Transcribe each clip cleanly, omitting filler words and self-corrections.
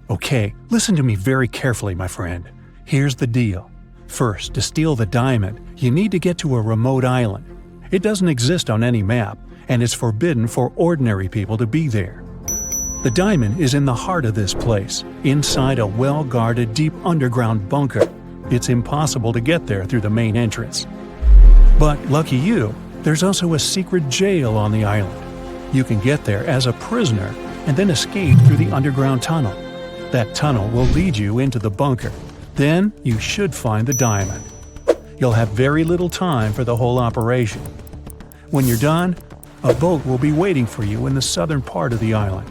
Okay, listen to me very carefully, my friend. Here's the deal. First, to steal the diamond, you need to get to a remote island. It doesn't exist on any map, and it's forbidden for ordinary people to be there. The diamond is in the heart of this place, inside a well-guarded deep underground bunker. It's impossible to get there through the main entrance. But lucky you, there's also a secret jail on the island. You can get there as a prisoner and then escape through the underground tunnel. That tunnel will lead you into the bunker. Then you should find the diamond. You'll have very little time for the whole operation. When you're done, a boat will be waiting for you in the southern part of the island.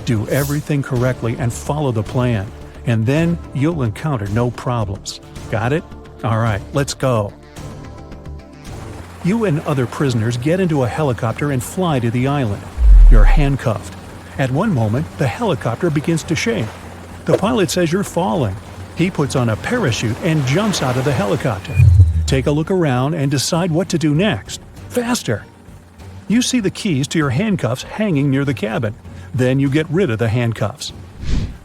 Do everything correctly and follow the plan, and then you'll encounter no problems. Got it? Alright, let's go. You and other prisoners get into a helicopter and fly to the island. You're handcuffed. At one moment, the helicopter begins to shake. The pilot says you're falling. He puts on a parachute and jumps out of the helicopter. Take a look around and decide what to do next. Faster! You see the keys to your handcuffs hanging near the cabin. Then you get rid of the handcuffs.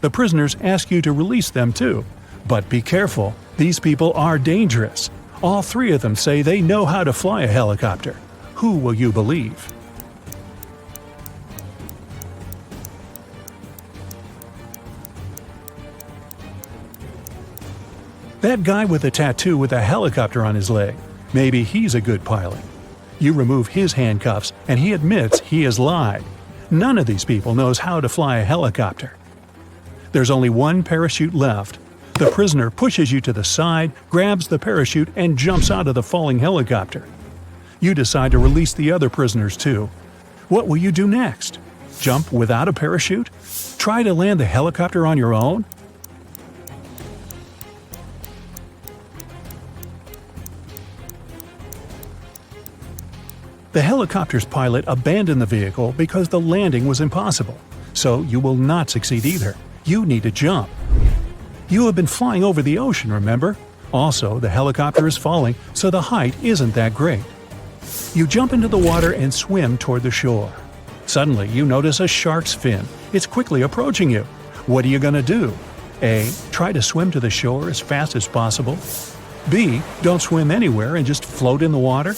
The prisoners ask you to release them too. But be careful, these people are dangerous. All three of them say they know how to fly a helicopter. Who will you believe? That guy with a tattoo with a helicopter on his leg. Maybe he's a good pilot. You remove his handcuffs and he admits he has lied. None of these people knows how to fly a helicopter. There's only one parachute left. The prisoner pushes you to the side, grabs the parachute, and jumps out of the falling helicopter. You decide to release the other prisoners too. What will you do next? Jump without a parachute? Try to land the helicopter on your own? The helicopter's pilot abandoned the vehicle because the landing was impossible, so you will not succeed either. You need to jump. You have been flying over the ocean, remember? Also, the helicopter is falling, so the height isn't that great. You jump into the water and swim toward the shore. Suddenly, you notice a shark's fin. It's quickly approaching you. What are you gonna do? A. Try to swim to the shore as fast as possible. B. Don't swim anywhere and just float in the water.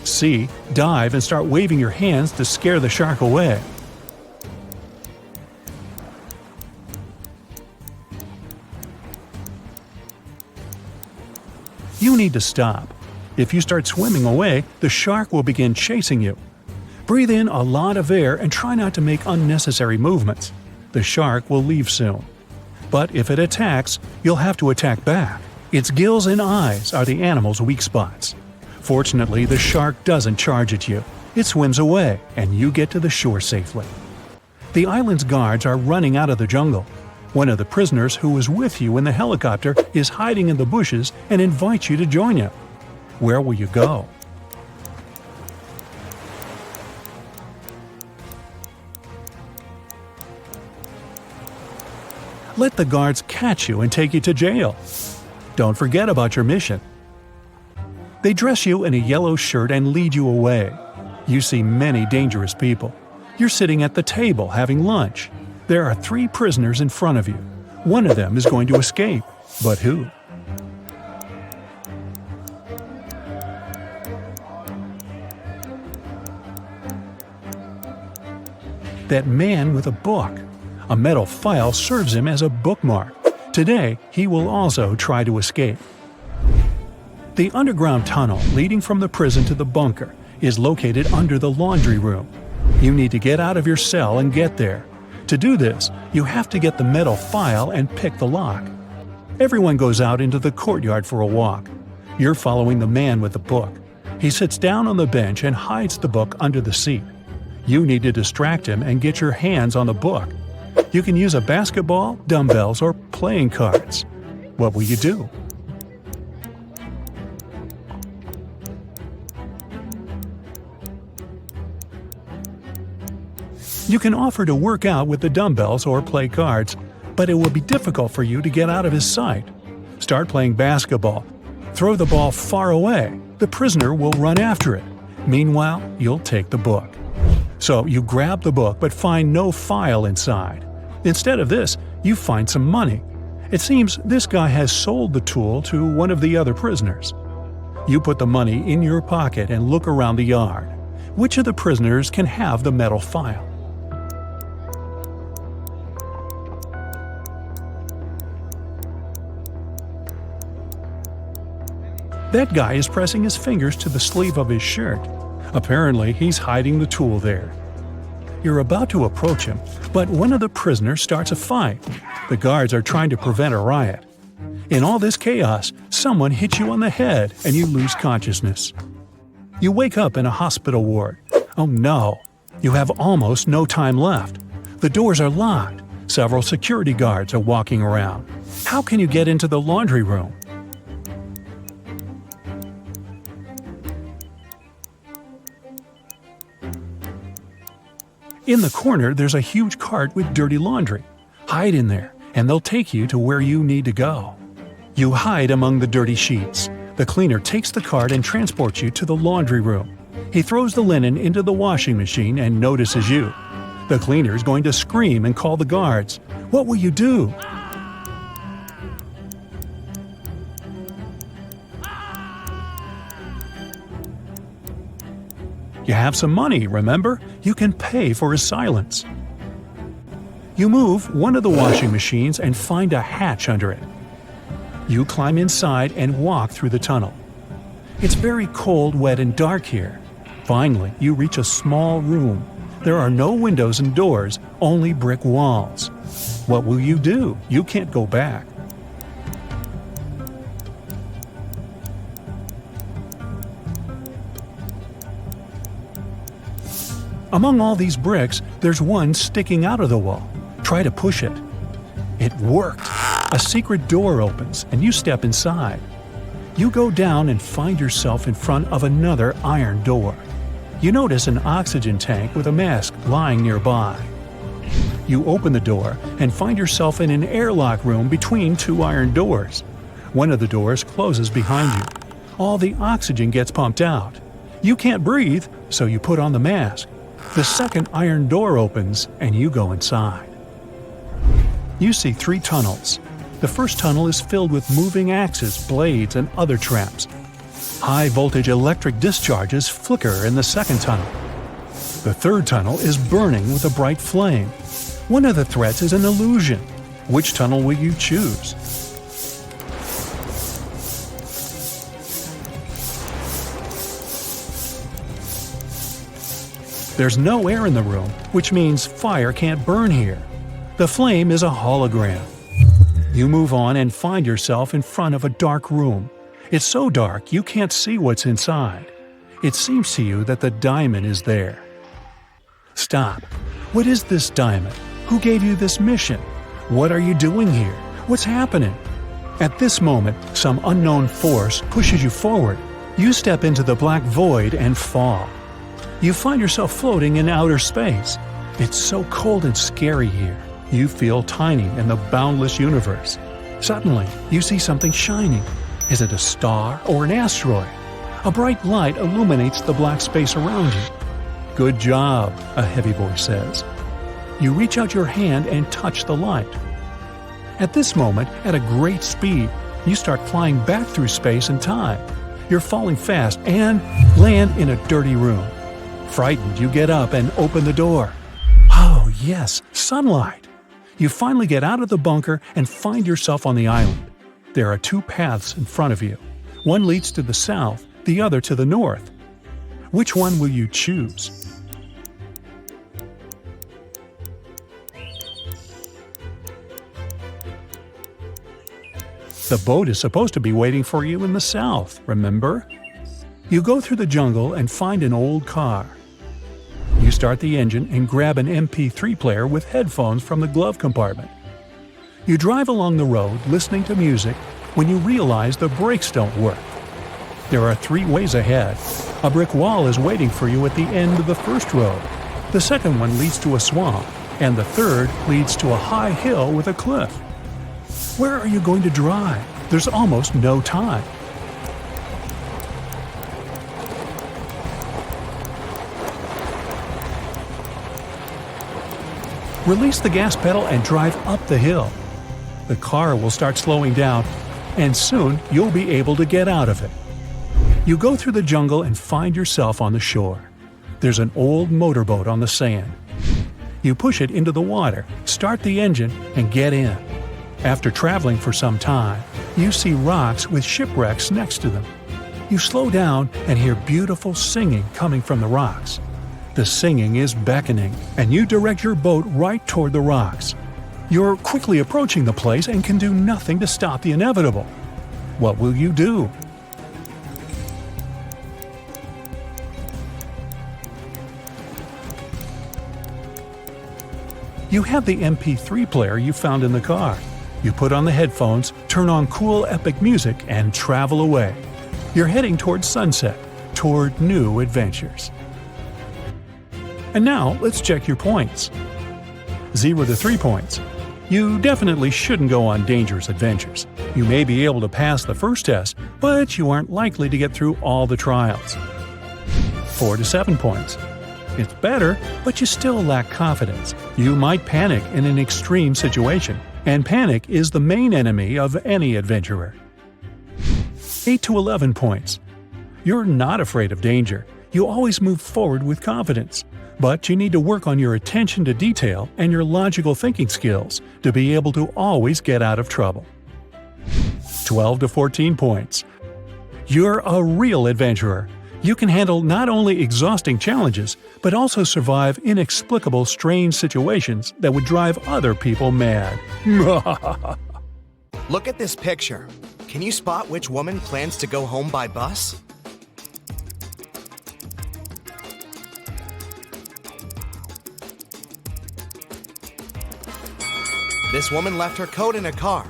C. Dive and start waving your hands to scare the shark away. You need to stop. If you start swimming away, the shark will begin chasing you. Breathe in a lot of air and try not to make unnecessary movements. The shark will leave soon. But if it attacks, you'll have to attack back. Its gills and eyes are the animal's weak spots. Fortunately, the shark doesn't charge at you. It swims away, and you get to the shore safely. The island's guards are running out of the jungle. One of the prisoners who was with you in the helicopter is hiding in the bushes and invites you to join him. Where will you go? Let the guards catch you and take you to jail. Don't forget about your mission. They dress you in a yellow shirt and lead you away. You see many dangerous people. You're sitting at the table having lunch. There are 3 prisoners in front of you. One of them is going to escape. But who? That man with a book. A metal file serves him as a bookmark. Today, he will also try to escape. The underground tunnel leading from the prison to the bunker is located under the laundry room. You need to get out of your cell and get there. To do this, you have to get the metal file and pick the lock. Everyone goes out into the courtyard for a walk. You're following the man with the book. He sits down on the bench and hides the book under the seat. You need to distract him and get your hands on the book. You can use a basketball, dumbbells, or playing cards. What will you do? You can offer to work out with the dumbbells or play cards, but it will be difficult for you to get out of his sight. Start playing basketball. Throw the ball far away. The prisoner will run after it. Meanwhile, you'll take the book. So you grab the book but find no file inside. Instead of this, You find some money. It seems this guy has sold the tool to one of the other prisoners. You put the money in your pocket and look around the yard. Which of the prisoners can have the metal file? That guy is pressing his fingers to the sleeve of his shirt. Apparently, he's hiding the tool there. You're about to approach him, but one of the prisoners starts a fight. The guards are trying to prevent a riot. In all this chaos, someone hits you on the head and you lose consciousness. You wake up in a hospital ward. Oh no! You have almost no time left. The doors are locked. Several security guards are walking around. How can you get into the laundry room? In the corner, there's a huge cart with dirty laundry. Hide in there, and they'll take you to where you need to go. You hide among the dirty sheets. The cleaner takes the cart and transports you to the laundry room. He throws the linen into the washing machine and notices you. The cleaner's going to scream and call the guards. What will you do? You have some money, remember? You can pay for his silence. You move one of the washing machines and find a hatch under it. You climb inside and walk through the tunnel. It's very cold, wet, and dark here. Finally, you reach a small room. There are no windows and doors, only brick walls. What will you do? You can't go back. Among all these bricks, there's one sticking out of the wall. Try to push it. It worked. A secret door opens, and you step inside. You go down and find yourself in front of another iron door. You notice an oxygen tank with a mask lying nearby. You open the door and find yourself in an airlock room between two iron doors. One of the doors closes behind you. All the oxygen gets pumped out. You can't breathe, so you put on the mask. The second iron door opens, and you go inside. You see 3 tunnels. The first tunnel is filled with moving axes, blades, and other traps. High-voltage electric discharges flicker in the second tunnel. The third tunnel is burning with a bright flame. One of the threats is an illusion. Which tunnel will you choose? There's no air in the room, which means fire can't burn here. The flame is a hologram. You move on and find yourself in front of a dark room. It's so dark you can't see what's inside. It seems to you that the diamond is there. Stop. What is this diamond? Who gave you this mission? What are you doing here? What's happening? At this moment, some unknown force pushes you forward. You step into the black void and fall. You find yourself floating in outer space. It's so cold and scary here. You feel tiny in the boundless universe. Suddenly, you see something shining. Is it a star or an asteroid? A bright light illuminates the black space around you. Good job, a heavy voice says. You reach out your hand and touch the light. At this moment, at a great speed, you start flying back through space and time. You're falling fast and land in a dirty room. Frightened, you get up and open the door. Oh, yes, sunlight! You finally get out of the bunker and find yourself on the island. There are 2 paths in front of you. One leads to the south, the other to the north. Which one will you choose? The boat is supposed to be waiting for you in the south, remember? You go through the jungle and find an old car. You start the engine and grab an MP3 player with headphones from the glove compartment. You drive along the road listening to music when you realize the brakes don't work. There are 3 ways ahead. A brick wall is waiting for you at the end of the first road. The second one leads to a swamp, and the third leads to a high hill with a cliff. Where are you going to drive? There's almost no time. Release the gas pedal and drive up the hill. The car will start slowing down, and soon you'll be able to get out of it. You go through the jungle and find yourself on the shore. There's an old motorboat on the sand. You push it into the water, start the engine, and get in. After traveling for some time, you see rocks with shipwrecks next to them. You slow down and hear beautiful singing coming from the rocks. The singing is beckoning, and you direct your boat right toward the rocks. You're quickly approaching the place and can do nothing to stop the inevitable. What will you do? You have the MP3 player you found in the car. You put on the headphones, turn on cool epic music, and travel away. You're heading toward sunset, toward new adventures. And now, let's check your points. 0 to 3 points. You definitely shouldn't go on dangerous adventures. You may be able to pass the first test, but you aren't likely to get through all the trials. 4 to 7 points. It's better, but you still lack confidence. You might panic in an extreme situation, and panic is the main enemy of any adventurer. 8 to 11 points. You're not afraid of danger. You always move forward with confidence. But you need to work on your attention to detail and your logical thinking skills to be able to always get out of trouble. 12 to 14 points. You're a real adventurer. You can handle not only exhausting challenges, but also survive inexplicable strange situations that would drive other people mad. Look at this picture. Can you spot which woman plans to go home by bus? This woman left her coat in a car,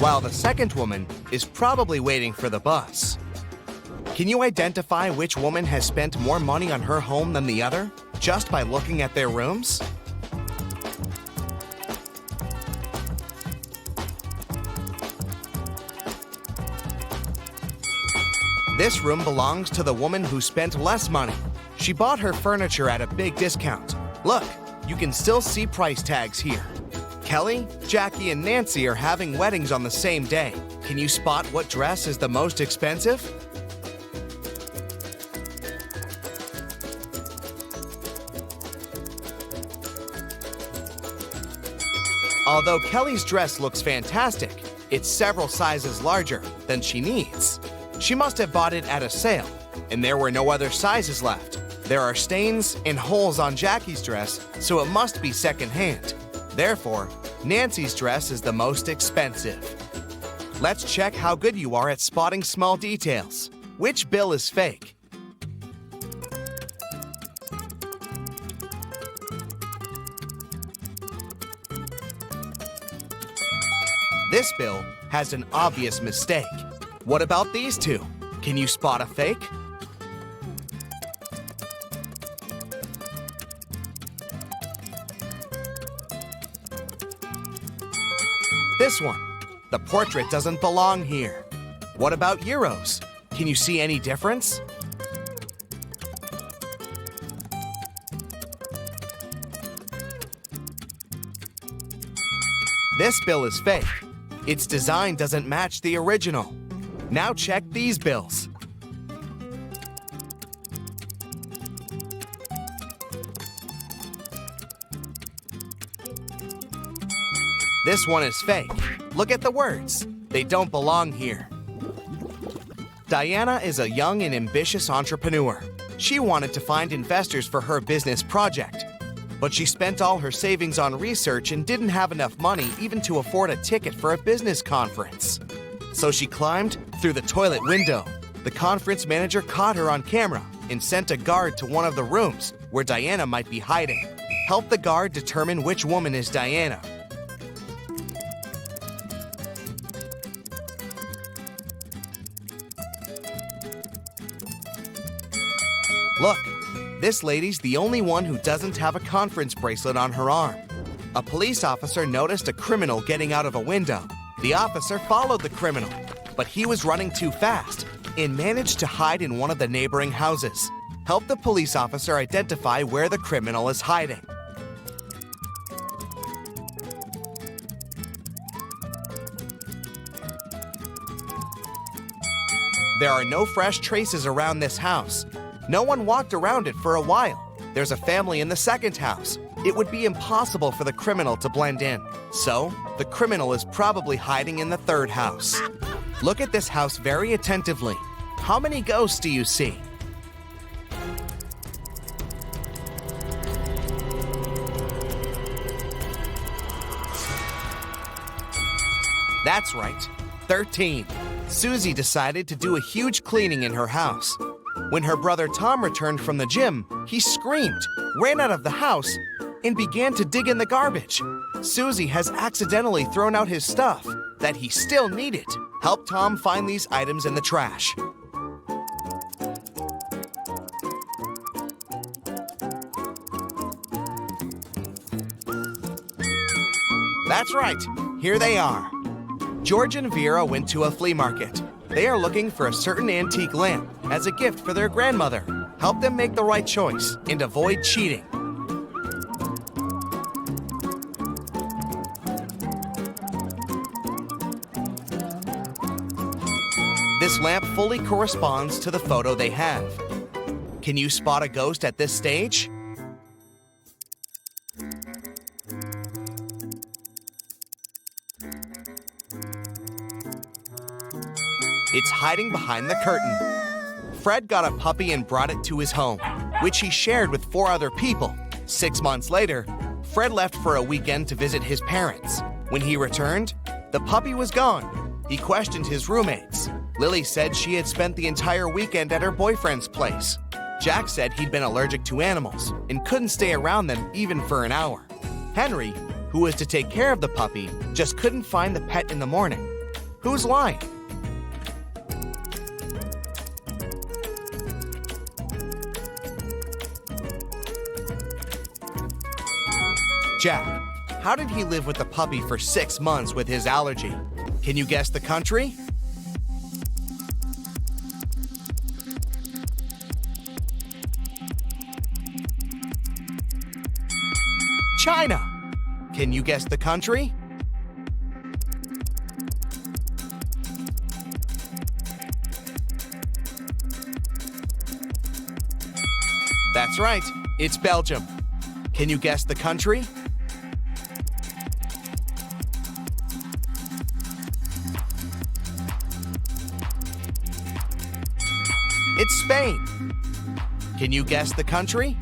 while the second woman is probably waiting for the bus. Can you identify which woman has spent more money on her home than the other, just by looking at their rooms? This room belongs to the woman who spent less money. She bought her furniture at a big discount. Look, you can still see price tags here. Kelly, Jackie, and Nancy are having weddings on the same day. Can you spot what dress is the most expensive? Although Kelly's dress looks fantastic, it's several sizes larger than she needs. She must have bought it at a sale, and there were no other sizes left. There are stains and holes on Jackie's dress, so it must be secondhand. Therefore, Nancy's dress is the most expensive. Let's check how good you are at spotting small details. Which bill is fake? This bill has an obvious mistake. What about these two? Can you spot a fake? This one. The portrait doesn't belong here. What about euros? Can you see any difference? This bill is fake. Its design doesn't match the original. Now check these bills. This one is fake. Look at the words. They don't belong here. Diana is a young and ambitious entrepreneur. She wanted to find investors for her business project, but she spent all her savings on research and didn't have enough money even to afford a ticket for a business conference. So she climbed through the toilet window. The conference manager caught her on camera and sent a guard to one of the rooms where Diana might be hiding. Help the guard determine which woman is Diana. Look, this lady's the only one who doesn't have a conference bracelet on her arm. A police officer noticed a criminal getting out of a window. The officer followed the criminal, but he was running too fast and managed to hide in one of the neighboring houses. Help the police officer identify where the criminal is hiding. There are no fresh traces around this house. No one walked around it for a while. There's a family in the second house. It would be impossible for the criminal to blend in. So, the criminal is probably hiding in the third house. Look at this house very attentively. How many ghosts do you see? That's right, 13. Susie decided to do a huge cleaning in her house. When her brother Tom returned from the gym, he screamed, ran out of the house, and began to dig in the garbage. Susie has accidentally thrown out his stuff that he still needed. Help Tom find these items in the trash. That's right, here they are. George and Vera went to a flea market. They are looking for a certain antique lamp as a gift for their grandmother. Help them make the right choice and avoid cheating. This lamp fully corresponds to the photo they have. Can you spot a ghost at this stage? It's hiding behind the curtain. Fred got a puppy and brought it to his home, which he shared with 4 other people. 6 months later, Fred left for a weekend to visit his parents. When he returned, the puppy was gone. He questioned his roommates. Lily said she had spent the entire weekend at her boyfriend's place. Jack said he'd been allergic to animals and couldn't stay around them even for an hour. Henry, who was to take care of the puppy, just couldn't find the pet in the morning. Who's lying? Jack. How did he live with the puppy for 6 months with his allergy? Can you guess the country? China. Can you guess the country? That's right, it's Belgium. Can you guess the country? It's Spain. Can you guess the country?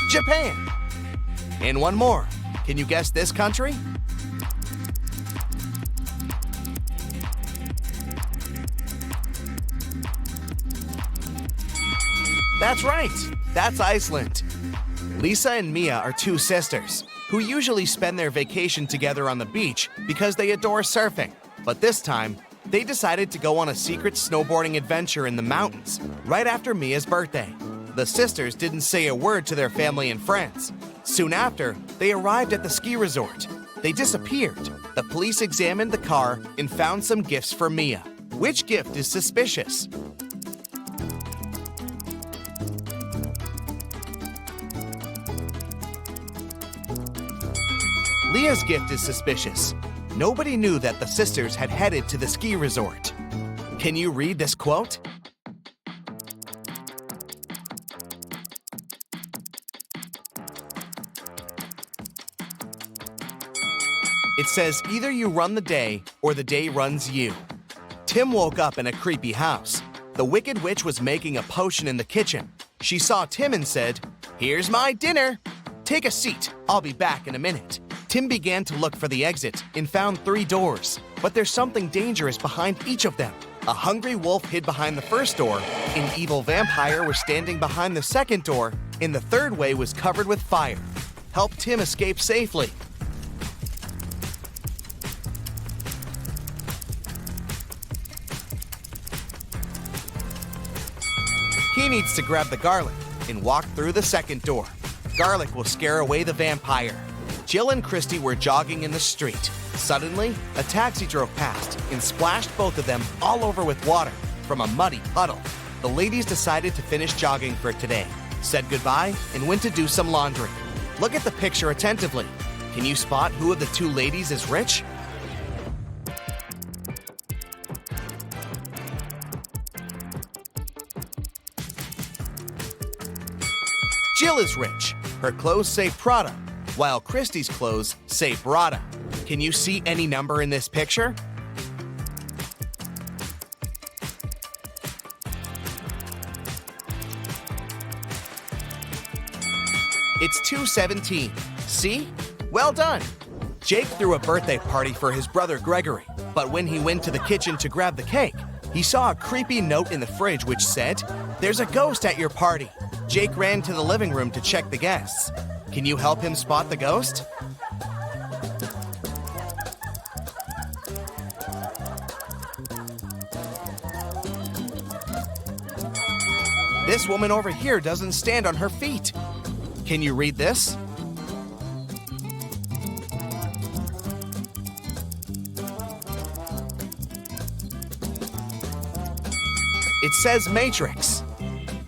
Japan. And one more. Can you guess this country? That's right. That's Iceland. Lisa and Mia are 2 sisters who usually spend their vacation together on the beach because they adore surfing. But this time, they decided to go on a secret snowboarding adventure in the mountains right after Mia's birthday. The sisters didn't say a word to their family and friends. Soon after, they arrived at the ski resort. They disappeared. The police examined the car and found some gifts for Mia. Which gift is suspicious? Leah's gift is suspicious. Nobody knew that the sisters had headed to the ski resort. Can you read this quote? It says, either you run the day or the day runs you. Tim woke up in a creepy house. The Wicked Witch was making a potion in the kitchen. She saw Tim and said, "Here's my dinner. Take a seat. I'll be back in a minute." Tim began to look for the exit and found 3 doors, but there's something dangerous behind each of them. A hungry wolf hid behind the first door, an evil vampire was standing behind the second door, and the third way was covered with fire. Help Tim escape safely. He needs to grab the garlic and walk through the second door. Garlic will scare away the vampire. Jill and Christy were jogging in the street. Suddenly, a taxi drove past and splashed both of them all over with water from a muddy puddle. The ladies decided to finish jogging for today, said goodbye, and went to do some laundry. Look at the picture attentively. Can you spot who of the two ladies is rich? Jill is rich. Her clothes say Prada, while Christy's clothes say Brada. Can you see any number in this picture? It's 217. See? Well done! Jake threw a birthday party for his brother Gregory, but when he went to the kitchen to grab the cake, he saw a creepy note in the fridge which said, "There's a ghost at your party." Jake ran to the living room to check the guests. Can you help him spot the ghost? This woman over here doesn't stand on her feet. Can you read this? It says Matrix.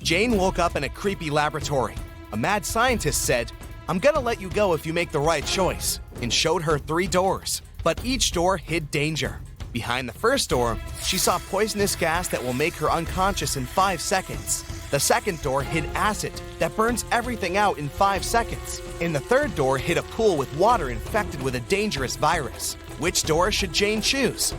Jane woke up in a creepy laboratory. A mad scientist said, "I'm gonna let you go if you make the right choice," and showed her 3 doors. But each door hid danger. Behind the first door, she saw poisonous gas that will make her unconscious in 5 seconds. The second door hid acid that burns everything out in 5 seconds. And the third door hid a pool with water infected with a dangerous virus. Which door should Jane choose?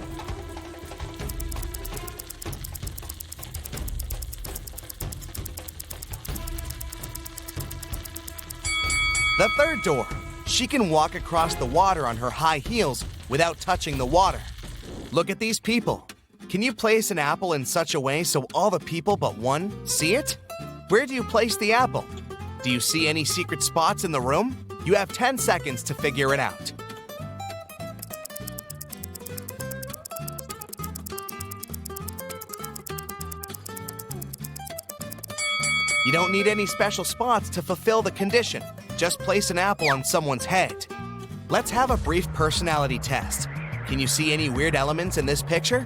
The third door. She can walk across the water on her high heels without touching the water. Look at these people. Can you place an apple in such a way so all the people but one see it? Where do you place the apple? Do you see any secret spots in the room? You have 10 seconds to figure it out. You don't need any special spots to fulfill the condition. Just place an apple on someone's head. Let's have a brief personality test. Can you see any weird elements in this picture?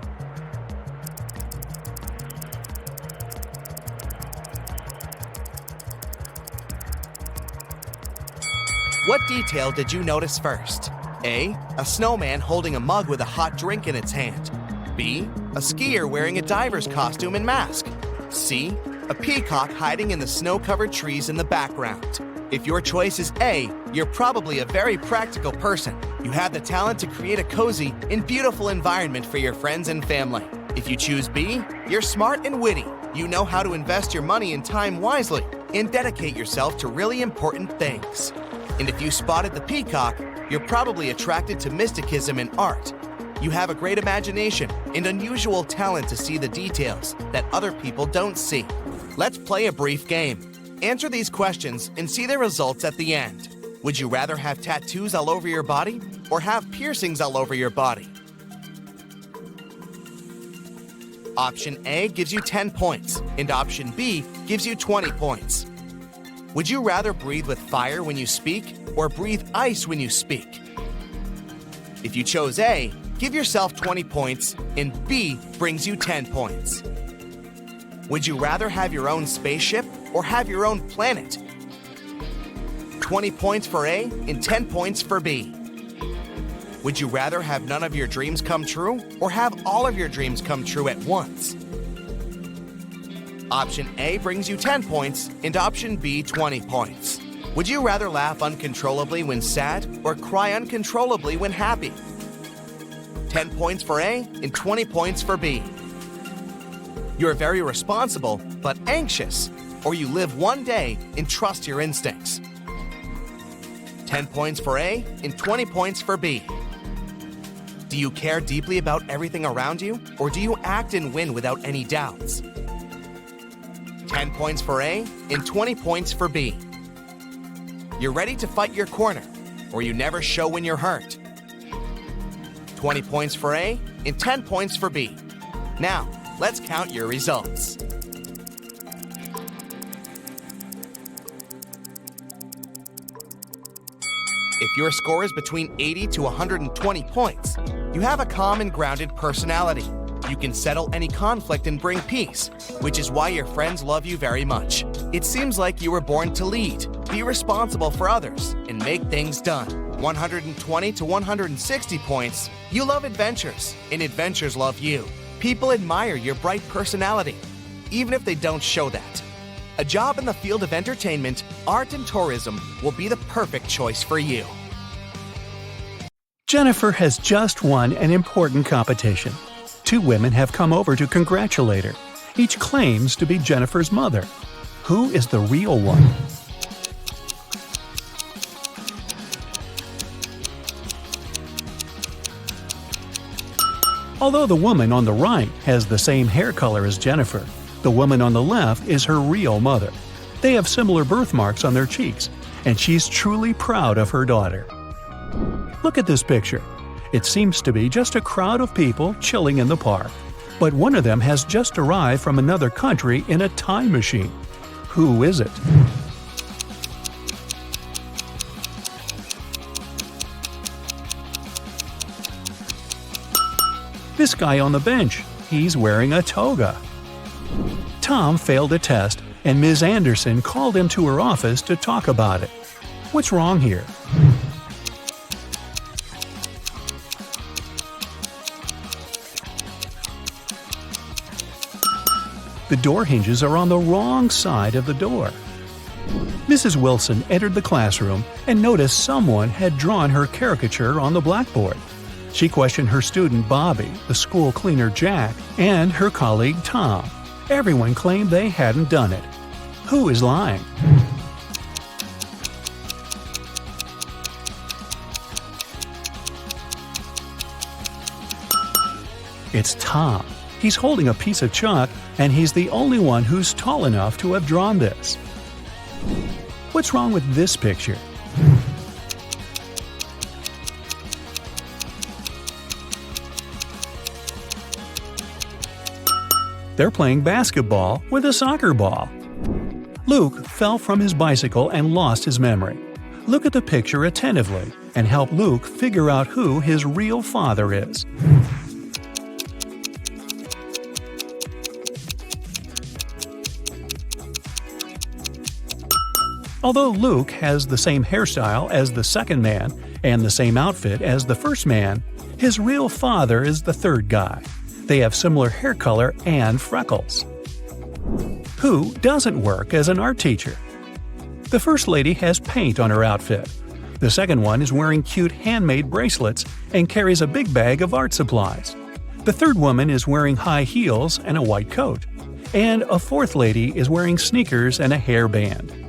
What detail did you notice first? A snowman holding a mug with a hot drink in its hand. B, a skier wearing a diver's costume and mask. C, a peacock hiding in the snow-covered trees in the background. If your choice is A, you're probably a very practical person. You have the talent to create a cozy and beautiful environment for your friends and family. If you choose B, you're smart and witty. You know how to invest your money and time wisely and dedicate yourself to really important things. And if you spotted the peacock, you're probably attracted to mysticism and art. You have a great imagination and unusual talent to see the details that other people don't see. Let's play a brief game. Answer these questions and see the results at the end. Would you rather have tattoos all over your body or have piercings all over your body? Option A gives you 10 points, and option B gives you 20 points. Would you rather breathe with fire when you speak or breathe ice when you speak? If you chose A, give yourself 20 points, and B brings you 10 points. Would you rather have your own spaceship or have your own planet? 20 points for A and 10 points for B. Would you rather have none of your dreams come true or have all of your dreams come true at once? Option A brings you 10 points and option B 20 points. Would you rather laugh uncontrollably when sad or cry uncontrollably when happy? 10 points for A and 20 points for B. You're very responsible but anxious, or you live one day and trust your instincts. 10 points for A and 20 points for B. Do you care deeply about everything around you, or do you act and win without any doubts? 10 points for A and 20 points for B. You're ready to fight your corner, or you never show when you're hurt. 20 points for A and 10 points for B. Now, let's count your results. If your score is between 80 to 120 points, you have a calm and grounded personality. You can settle any conflict and bring peace, which is why your friends love you very much. It seems like you were born to lead. Be responsible for others and make things done. 120 to 160 points. You love adventures, and adventures love you. People admire your bright personality, even if they don't show that. A job in the field of entertainment, art, and tourism will be the perfect choice for you. Jennifer has just won an important competition. 2 women have come over to congratulate her. Each claims to be Jennifer's mother. Who is the real one? Although the woman on the right has the same hair color as Jennifer, the woman on the left is her real mother. They have similar birthmarks on their cheeks, and she's truly proud of her daughter. Look at this picture. It seems to be just a crowd of people chilling in the park. But one of them has just arrived from another country in a time machine. Who is it? This guy on the bench. He's wearing a toga. Tom failed a test, and Ms. Anderson called him to her office to talk about it. What's wrong here? The door hinges are on the wrong side of the door. Mrs. Wilson entered the classroom and noticed someone had drawn her caricature on the blackboard. She questioned her student Bobby, the school cleaner Jack, and her colleague Tom. Everyone claimed they hadn't done it. Who is lying? It's Tom. He's holding a piece of chalk, and he's the only one who's tall enough to have drawn this. What's wrong with this picture? They're playing basketball with a soccer ball. Luke fell from his bicycle and lost his memory. Look at the picture attentively and help Luke figure out who his real father is. Although Luke has the same hairstyle as the second man and the same outfit as the first man, his real father is the third guy. They have similar hair color and freckles. Who doesn't work as an art teacher? The first lady has paint on her outfit. The second one is wearing cute handmade bracelets and carries a big bag of art supplies. The third woman is wearing high heels and a white coat. And a fourth lady is wearing sneakers and a hairband.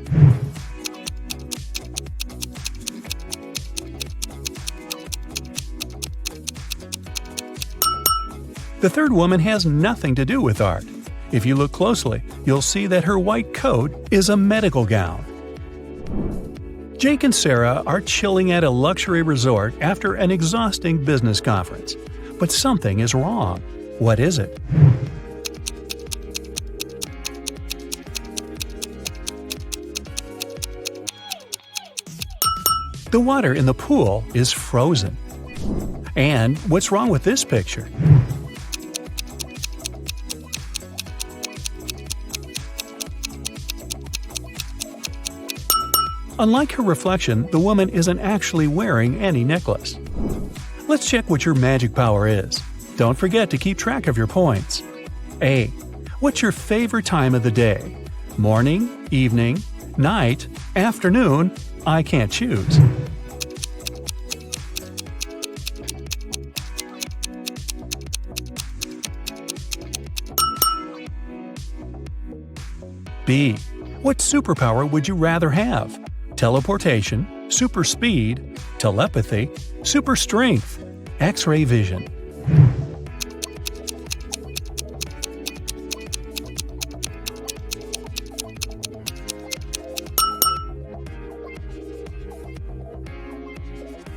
The third woman has nothing to do with art. If you look closely, you'll see that her white coat is a medical gown. Jake and Sarah are chilling at a luxury resort after an exhausting business conference. But something is wrong. What is it? The water in the pool is frozen. And what's wrong with this picture? Unlike her reflection, the woman isn't actually wearing any necklace. Let's check what your magic power is. Don't forget to keep track of your points. A. What's your favorite time of the day? Morning, evening, night, afternoon? I can't choose. B. What superpower would you rather have? Teleportation, super speed, telepathy, super strength, X-ray vision.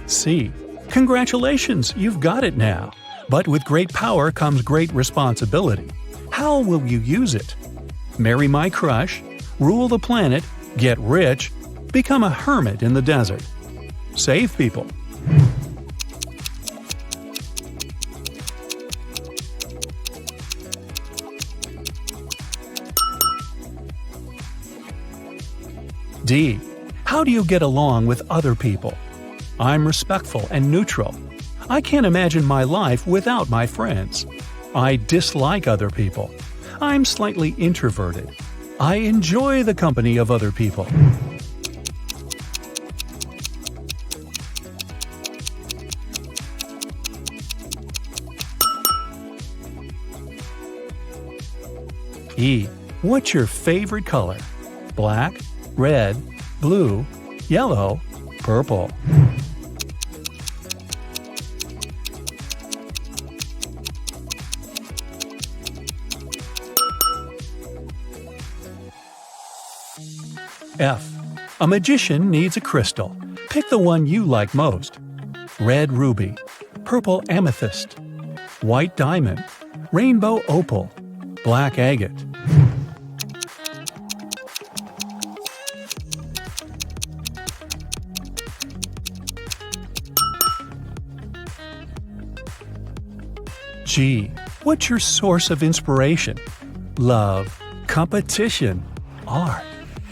C. Congratulations, you've got it now. But with great power comes great responsibility. How will you use it? Marry my crush, rule the planet, get rich, become a hermit in the desert. Save people. D. How do you get along with other people? I'm respectful and neutral. I can't imagine my life without my friends. I dislike other people. I'm slightly introverted. I enjoy the company of other people. E. What's your favorite color? Black, red, blue, yellow, purple. F. A magician needs a crystal. Pick the one you like most. Red ruby, purple amethyst, white diamond, rainbow opal, black agate. G. What's your source of inspiration? Love, competition, art,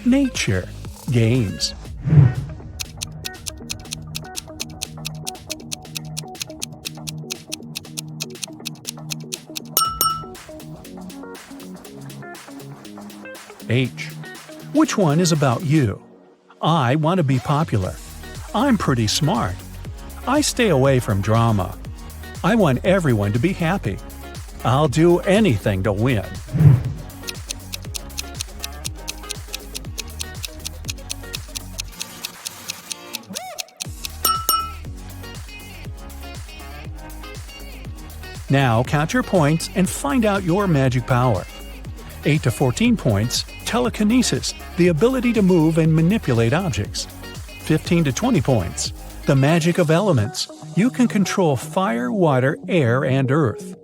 nature, games. H. Which one is about you? I want to be popular. I'm pretty smart. I stay away from drama. I want everyone to be happy. I'll do anything to win. Now count your points and find out your magic power. 8 to 14 points, telekinesis, the ability to move and manipulate objects. 15 to 20 points, the magic of elements. You can control fire, water, air, and earth.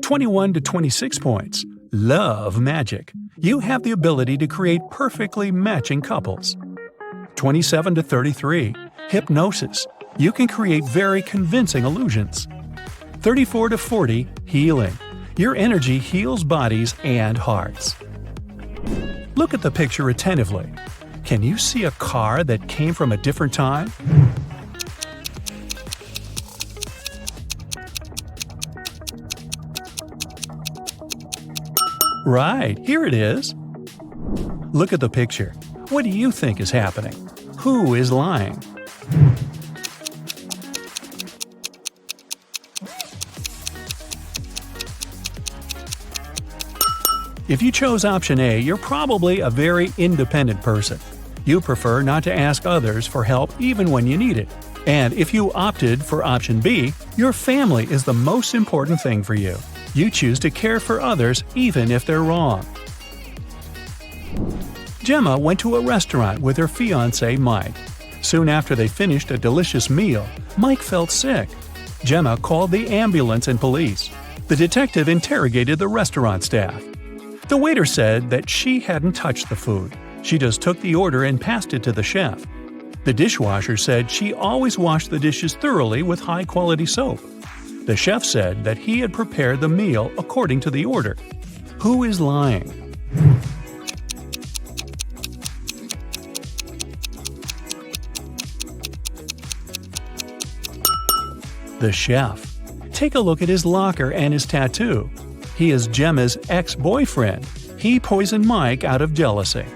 21 to 26 points, love magic. You have the ability to create perfectly matching couples. 27 to 33, hypnosis. You can create very convincing illusions. 34 to 40, healing. Your energy heals bodies and hearts. Look at the picture attentively. Can you see a car that came from a different time? Right, here it is. Look at the picture. What do you think is happening? Who is lying? If you chose option A, you're probably a very independent person. You prefer not to ask others for help even when you need it. And if you opted for option B, your family is the most important thing for you. You choose to care for others even if they're wrong. Gemma went to a restaurant with her fiancé Mike. Soon after they finished a delicious meal, Mike felt sick. Gemma called the ambulance and police. The detective interrogated the restaurant staff. The waiter said that she hadn't touched the food. She just took the order and passed it to the chef. The dishwasher said she always washed the dishes thoroughly with high-quality soap. The chef said that he had prepared the meal according to the order. Who is lying? The chef. Take a look at his locker and his tattoo. He is Gemma's ex-boyfriend. He poisoned Mike out of jealousy.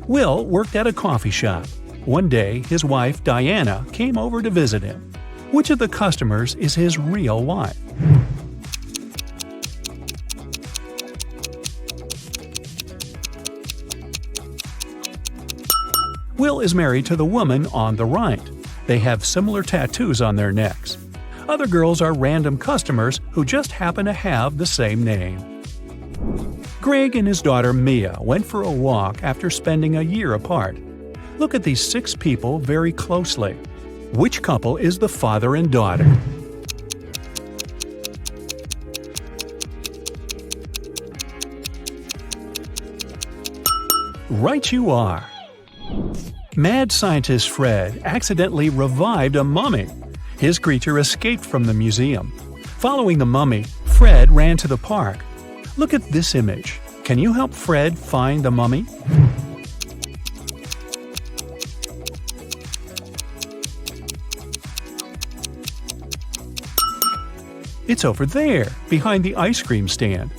Will worked at a coffee shop. One day, his wife, Diana, came over to visit him. Which of the customers is his real wife? Will is married to the woman on the right. They have similar tattoos on their necks. Other girls are random customers who just happen to have the same name. Greg and his daughter Mia went for a walk after spending a year apart. Look at these 6 people very closely. Which couple is the father and daughter? Right you are! Mad scientist Fred accidentally revived a mummy. His creature escaped from the museum. Following the mummy, Fred ran to the park. Look at this image. Can you help Fred find the mummy? It's over there, behind the ice cream stand.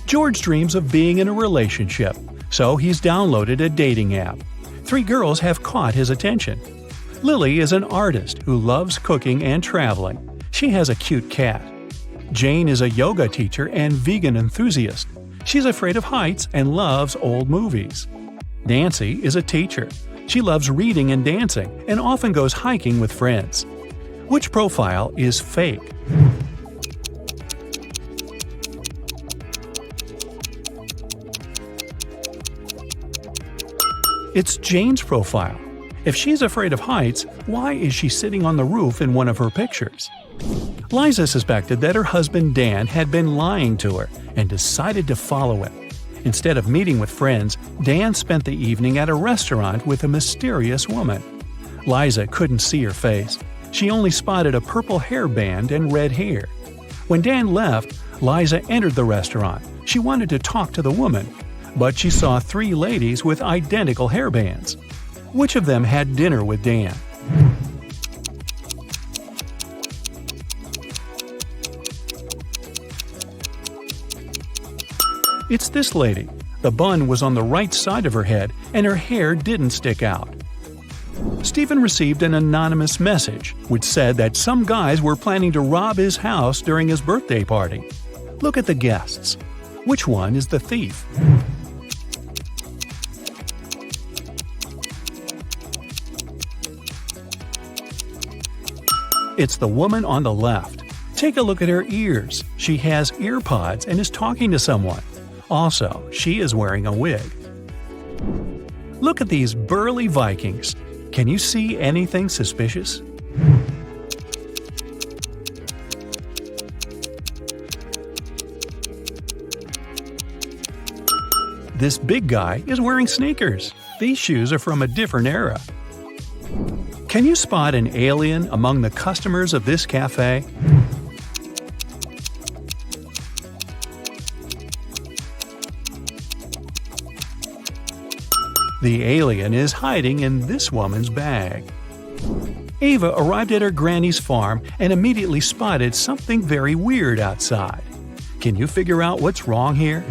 George dreams of being in a relationship, so he's downloaded a dating app. 3 girls have caught his attention. Lily is an artist who loves cooking and traveling. She has a cute cat. Jane is a yoga teacher and vegan enthusiast. She's afraid of heights and loves old movies. Nancy is a teacher. She loves reading and dancing and often goes hiking with friends. Which profile is fake? It's Jane's profile. If she's afraid of heights, why is she sitting on the roof in one of her pictures? Liza suspected that her husband Dan had been lying to her and decided to follow him. Instead of meeting with friends, Dan spent the evening at a restaurant with a mysterious woman. Liza couldn't see her face. She only spotted a purple hairband and red hair. When Dan left, Liza entered the restaurant. She wanted to talk to the woman, but she saw 3 ladies with identical hairbands. Which of them had dinner with Dan? It's this lady. The bun was on the right side of her head and her hair didn't stick out. Stephen received an anonymous message which said that some guys were planning to rob his house during his birthday party. Look at the guests. Which one is the thief? It's the woman on the left. Take a look at her ears. She has ear pods and is talking to someone. Also, she is wearing a wig. Look at these burly Vikings. Can you see anything suspicious? This big guy is wearing sneakers. These shoes are from a different era. Can you spot an alien among the customers of this cafe? The alien is hiding in this woman's bag. Ava arrived at her granny's farm and immediately spotted something very weird outside. Can you figure out what's wrong here?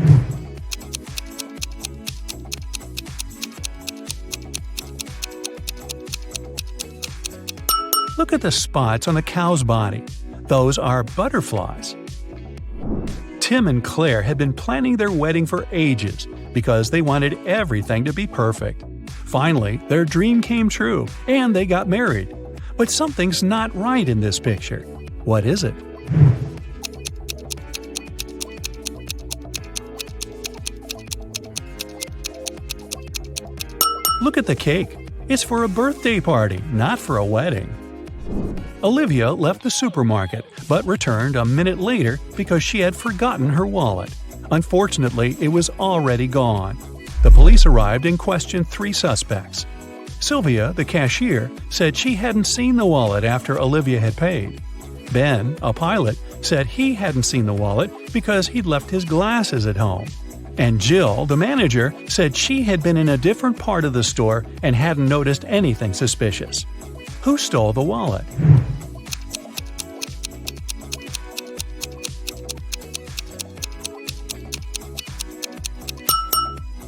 Look at the spots on the cow's body. Those are butterflies. Tim and Claire had been planning their wedding for ages because they wanted everything to be perfect. Finally, their dream came true and they got married. But something's not right in this picture. What is it? Look at the cake. It's for a birthday party, not for a wedding. Olivia left the supermarket, but returned a minute later because she had forgotten her wallet. Unfortunately, it was already gone. The police arrived and questioned 3 suspects. Sylvia, the cashier, said she hadn't seen the wallet after Olivia had paid. Ben, a pilot, said he hadn't seen the wallet because he'd left his glasses at home. And Jill, the manager, said she had been in a different part of the store and hadn't noticed anything suspicious. Who stole the wallet?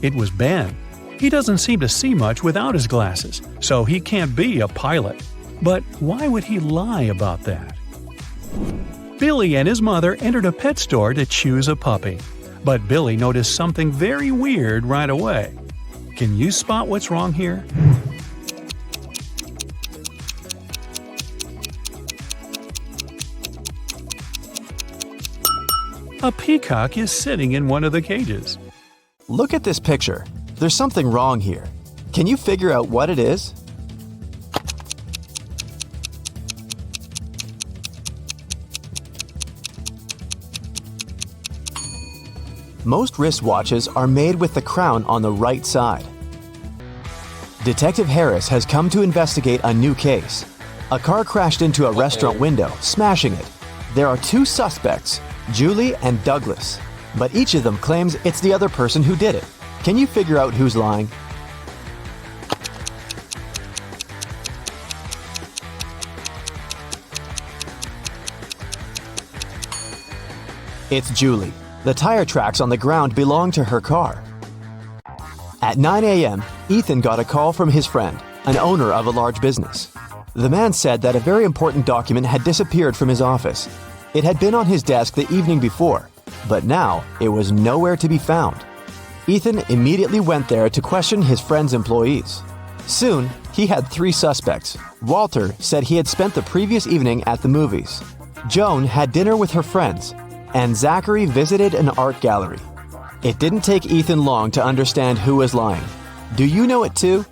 It was Ben. He doesn't seem to see much without his glasses, so he can't be a pilot. But why would he lie about that? Billy and his mother entered a pet store to choose a puppy. But Billy noticed something very weird right away. Can you spot what's wrong here? A peacock is sitting in one of the cages. Look at this picture. There's something wrong here. Can you figure out what it is? Most wristwatches are made with the crown on the right side. Detective Harris has come to investigate a new case. A car crashed into a restaurant window, smashing it. There are 2 suspects, Julie and Douglas, but each of them claims it's the other person who did it. Can you figure out who's lying? It's Julie. The tire tracks on the ground belong to her car. At 9 a.m., Ethan got a call from his friend, an owner of a large business. The man said that a very important document had disappeared from his office. It had been on his desk the evening before, but now it was nowhere to be found. Ethan immediately went there to question his friend's employees. Soon, he had 3 suspects. Walter said he had spent the previous evening at the movies. Joan had dinner with her friends, and Zachary visited an art gallery. It didn't take Ethan long to understand who was lying. Do you know it too?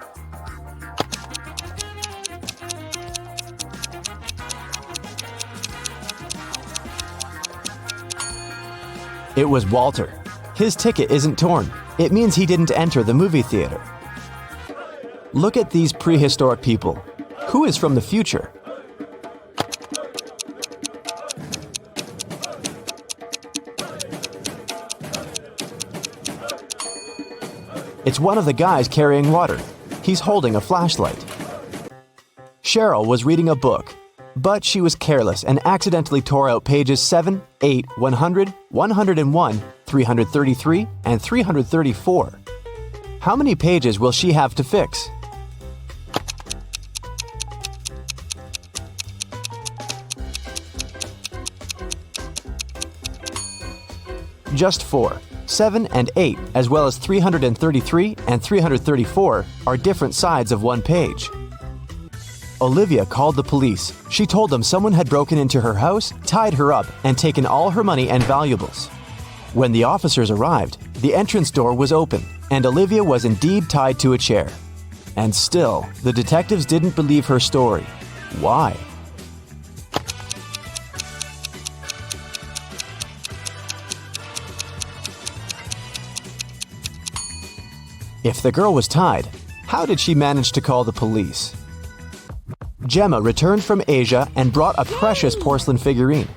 It was Walter. His ticket isn't torn. It means he didn't enter the movie theater. Look at these prehistoric people. Who is from the future? It's one of the guys carrying water. He's holding a flashlight. Cheryl was reading a book, but she was careless and accidentally tore out pages 7, 8, 100, 101, 333, and 334. How many pages will she have to fix? Just 4. 7 and 8, as well as 333 and 334, are different sides of one page. Olivia called the police. She told them someone had broken into her house, tied her up, and taken all her money and valuables. When the officers arrived, the entrance door was open, and Olivia was indeed tied to a chair. And still, the detectives didn't believe her story. Why? If the girl was tied, how did she manage to call the police? Gemma returned from Asia and brought a precious porcelain figurine.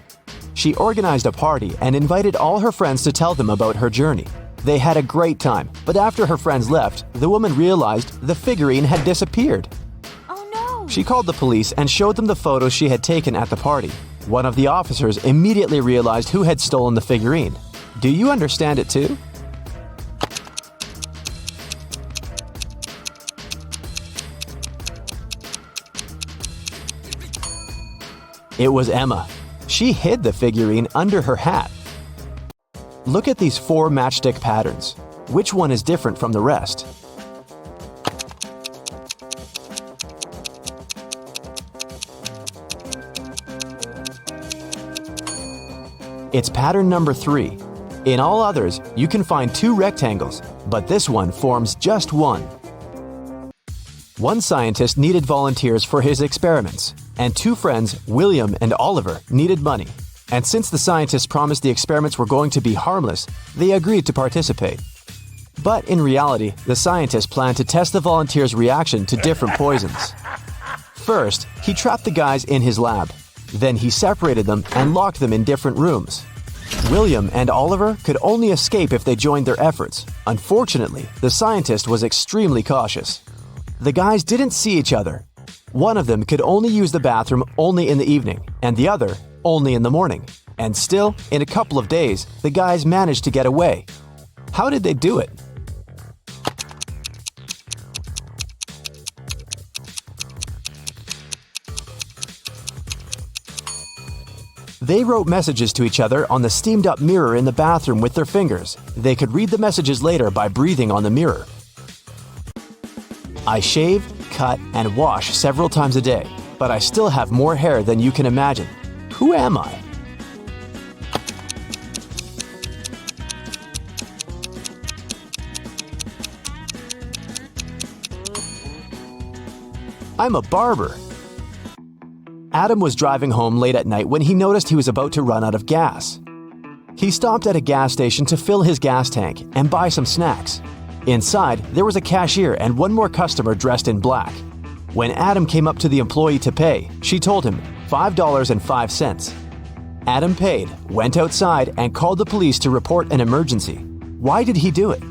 She organized a party and invited all her friends to tell them about her journey. They had a great time, but after her friends left, the woman realized the figurine had disappeared. Oh no! She called the police and showed them the photos she had taken at the party. One of the officers immediately realized who had stolen the figurine. Do you understand it too? It was Emma. She hid the figurine under her hat. Look at these 4 matchstick patterns. Which one is different from the rest? It's pattern number 3. In all others, you can find 2 rectangles, but this one forms just one. One scientist needed volunteers for his experiments, and 2 friends, William and Oliver, needed money. And since the scientists promised the experiments were going to be harmless, they agreed to participate. But in reality, the scientist planned to test the volunteers' reaction to different poisons. First, he trapped the guys in his lab. Then he separated them and locked them in different rooms. William and Oliver could only escape if they joined their efforts. Unfortunately, the scientist was extremely cautious. The guys didn't see each other. One of them could only use the bathroom only in the evening, and the other only in the morning. And still, in a couple of days, the guys managed to get away. How did they do it? They wrote messages to each other on the steamed-up mirror in the bathroom with their fingers. They could read the messages later by breathing on the mirror. I shave, cut, and wash several times a day, but I still have more hair than you can imagine. Who am I? I'm a barber. Adam was driving home late at night when he noticed he was about to run out of gas. He stopped at a gas station to fill his gas tank and buy some snacks. Inside, there was a cashier and one more customer dressed in black. When Adam came up to the employee to pay, she told him $5.05. Adam paid, went outside, and called the police to report an emergency. Why did he do it?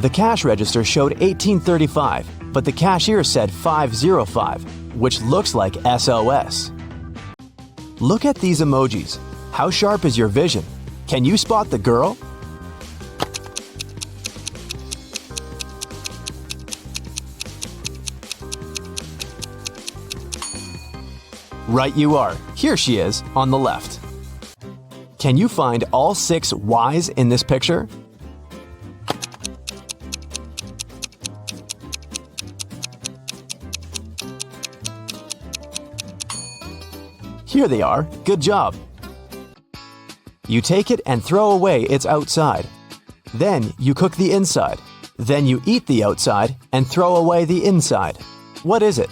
The cash register showed 1835, but the cashier said 505, which looks like SOS. Look at these emojis. How sharp is your vision? Can you spot the girl? Right you are. Here she is, on the left. Can you find all 6 Ys in this picture? Here they are. Good job. You take it and throw away its outside. Then you cook the inside. Then you eat the outside and throw away the inside. What is it?